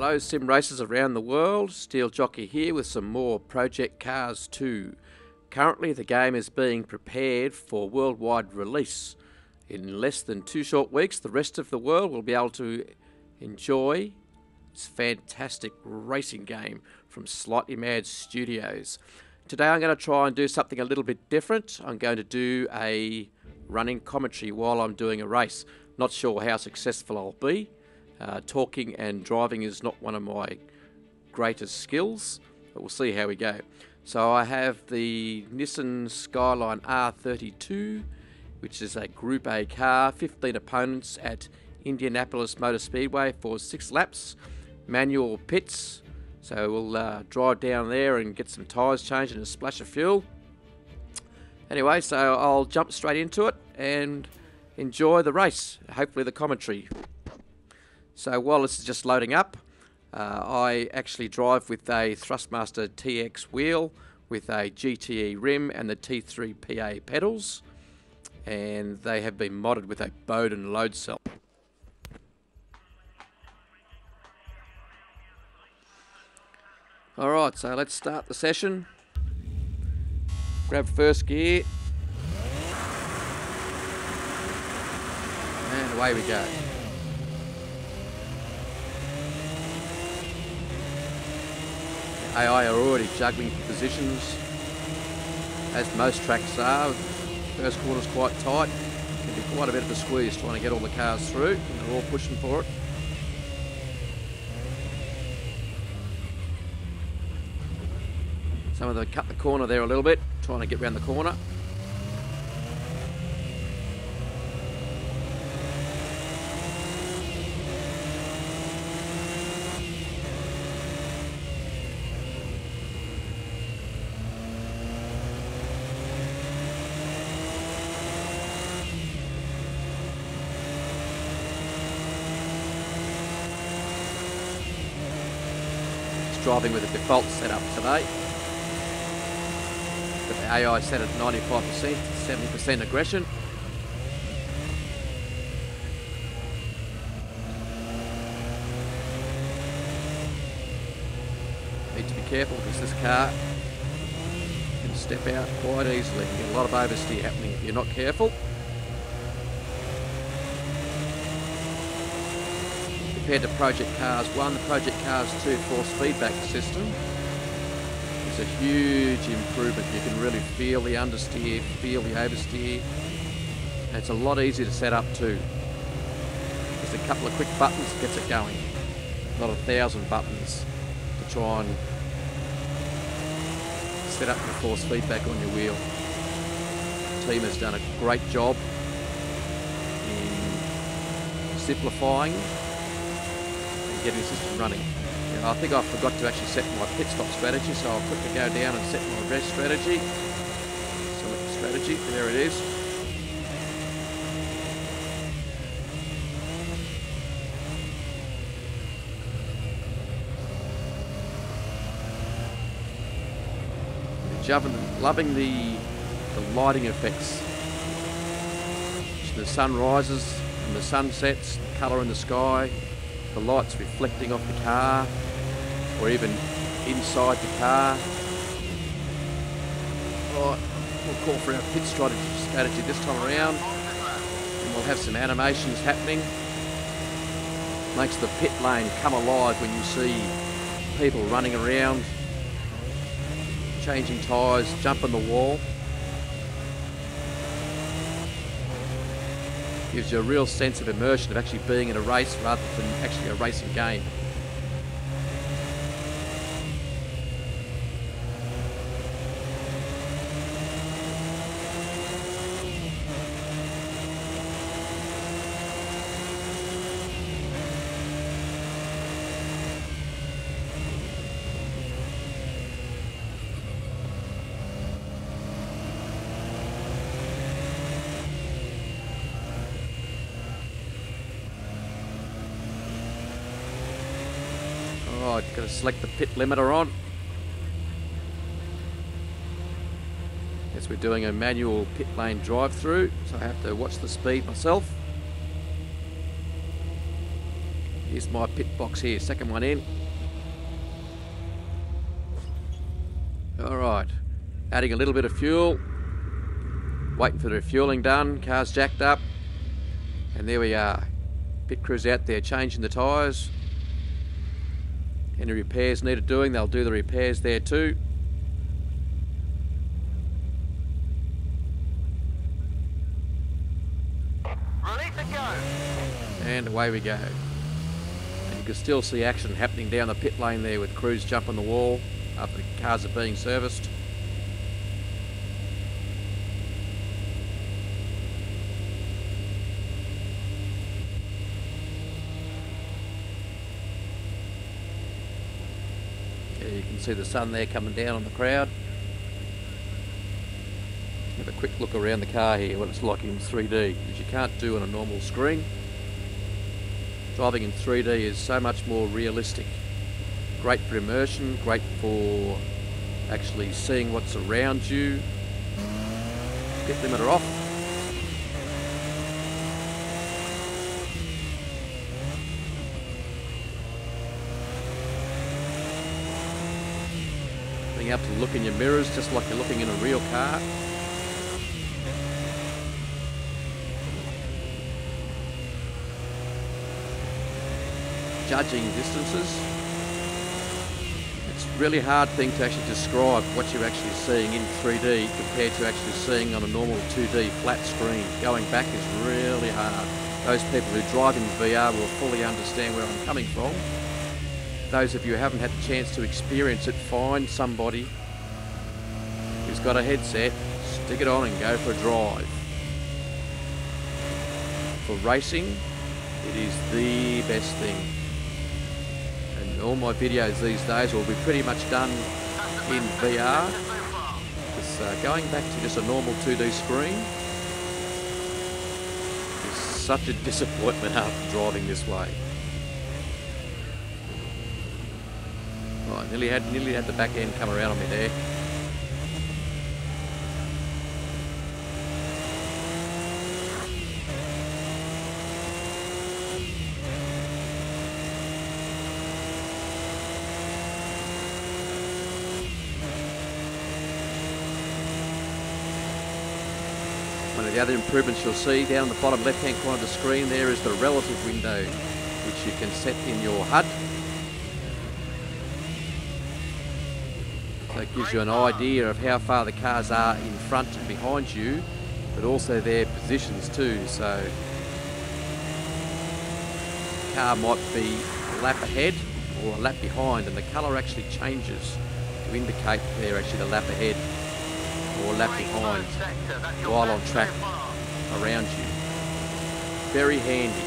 Hello sim racers around the world, Steel Jockey here with some more Project Cars 2. Currently the game is being prepared for worldwide release. In less than 2 short weeks the rest of the world will be able to enjoy this fantastic racing game from Slightly Mad Studios. Today I'm going to try and do something a little bit different. I'm going to do a running commentary while I'm doing a race. Not sure how successful I'll be. Talking and driving is not one of my greatest skills, but we'll see how we go. So I have the Nissan Skyline R32, which is a Group A car, 15 opponents at Indianapolis Motor Speedway for 6 laps, manual pits. So we'll drive down there and get some tyres changed and a splash of fuel. Anyway, so I'll jump straight into it and enjoy the race, hopefully the commentary. So while this is just loading up, I actually drive with a Thrustmaster TX wheel with a GTE rim and the T3 PA pedals, and they have been modded with a Bodin load cell. Alright, so let's start the session. Grab first gear, and away we go. AI are already juggling positions, as most tracks are. First corner's quite tight, can be quite a bit of a squeeze trying to get all the cars through, and they're all pushing for it. Some of them cut the corner there a little bit, trying to get around the corner. Driving with a default setup today. Got the AI set at 95%, 70% aggression. Need to be careful because this car can step out quite easily. You get a lot of oversteer happening if you're not careful. Compared to Project Cars 1, the Project Cars 2 force feedback system is a huge improvement. You can really feel the understeer, feel the oversteer. And it's a lot easier to set up too. Just a couple of quick buttons gets it going. Not 1,000 buttons to try and set up the force feedback on your wheel. The team has done a great job in simplifying getting the system running. I think I forgot to actually set my pit stop strategy, so I'll quickly go down and set my rest strategy. Select the strategy, there it is. Loving the lighting effects. The sun rises and the sun sets, the colour in the sky, the lights reflecting off the car or even inside the car. Right, we'll call for our pit strategy this time around, and we'll have some animations happening. Makes the pit lane come alive when you see people running around, changing tyres, jumping the wall. Gives you a real sense of immersion of actually being in a race rather than actually a racing game. Right, got to select the pit limiter on. Yes, we're doing a manual pit lane drive-through, so I have to watch the speed myself. Here's my pit box here, second one in. Alright, adding a little bit of fuel. Waiting for the refueling done, car's jacked up. And there we are. Pit crew's out there changing the tyres. Any repairs needed doing, they'll do the repairs there too. Release and go. And away we go. And you can still see action happening down the pit lane there with crews jumping the wall after the cars are being serviced. Yeah, you can see the sun there coming down on the crowd. Have a quick look around the car here, what it's like in 3D, which you can't do on a normal screen. Driving in 3D is so much more realistic. Great for immersion, great for actually seeing what's around you. Get limiter off. Being able to look in your mirrors just like you're looking in a real car. Judging distances. It's a really hard thing to actually describe what you're actually seeing in 3D compared to actually seeing on a normal 2D flat screen. Going back is really hard. Those people who drive in VR will fully understand where I'm coming from. Those of you who haven't had the chance to experience it, find somebody who's got a headset, stick it on and go for a drive. For racing, it is the best thing. And all my videos these days will be pretty much done in VR. Because going back to just a normal 2D screen is such a disappointment after driving this way. Right, nearly had the back end come around on me there. One of the other improvements you'll see down in the bottom left hand corner of the screen there is the relative window, which you can set in your HUD. So it gives you an idea of how far the cars are in front and behind you, but also their positions too. So the car might be a lap ahead or a lap behind, and the colour actually changes to indicate they're actually a lap ahead or a lap behind while on track around you. Very handy.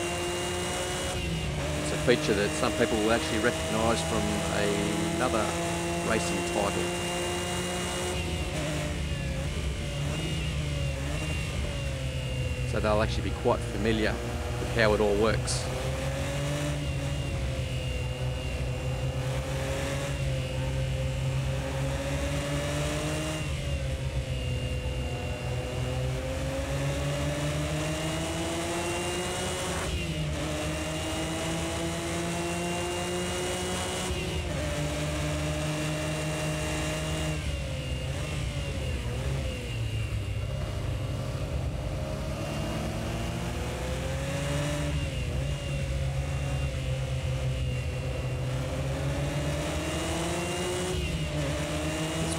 It's a feature that some people will actually recognise from another racing title. So they'll actually be quite familiar with how it all works.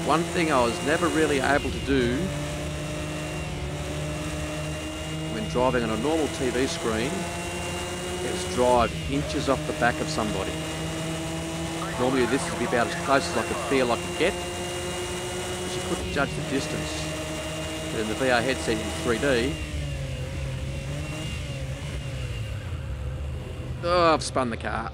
One thing I was never really able to do when driving on a normal TV screen is drive inches off the back of somebody. Normally this would be about as close as I could feel I could get, because you couldn't judge the distance. But in the VR headset in 3D, oh, I've spun the car.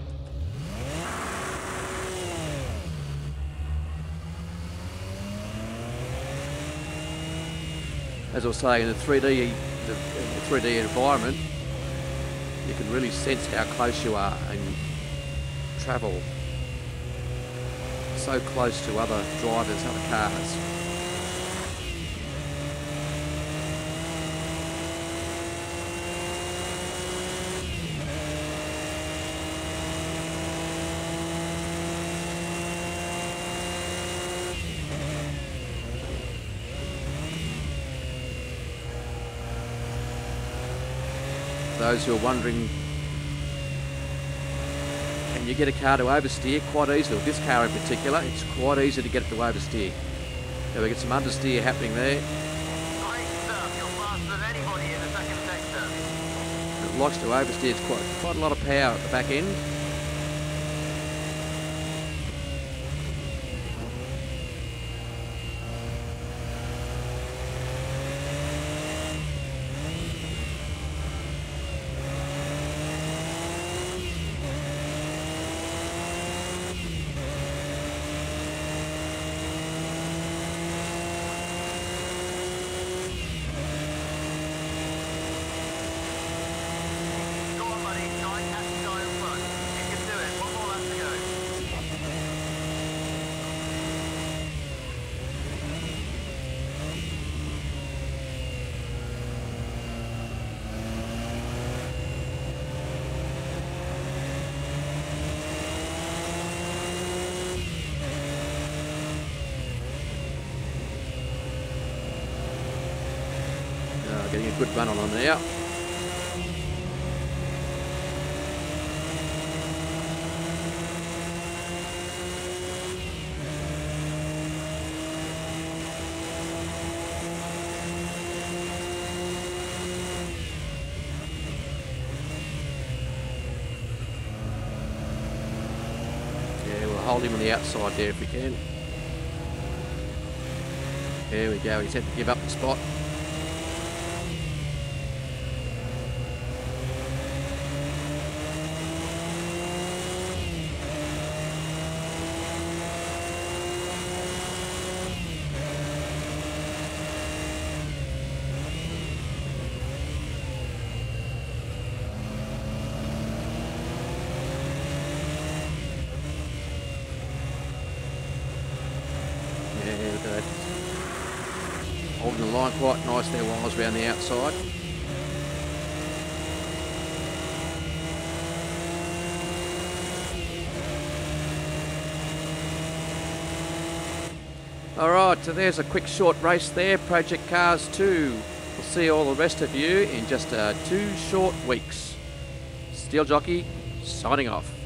As I was saying, in the 3D environment, you can really sense how close you are and travel so close to other drivers, other cars. those who are wondering, can you get a car to oversteer? Quite easily. This car in particular, it's quite easy to get it to oversteer. So we get some understeer happening there. Great stuff. You're faster than anybody in the second sector. It likes to oversteer. It's quite a lot of power at the back end. Go on, buddy. Try and catch the guy in front. You can do it. One more lap to go. Getting a good run on them now. Yeah, we'll hold him on the outside there if we can. There we go, he's had to give up the spot. Yeah, look at that. Holding the line quite nice there while I was around the outside. Alright, so there's a quick short race there, Project Cars 2. We'll see all the rest of you in just 2 short weeks. Steel Jockey, signing off.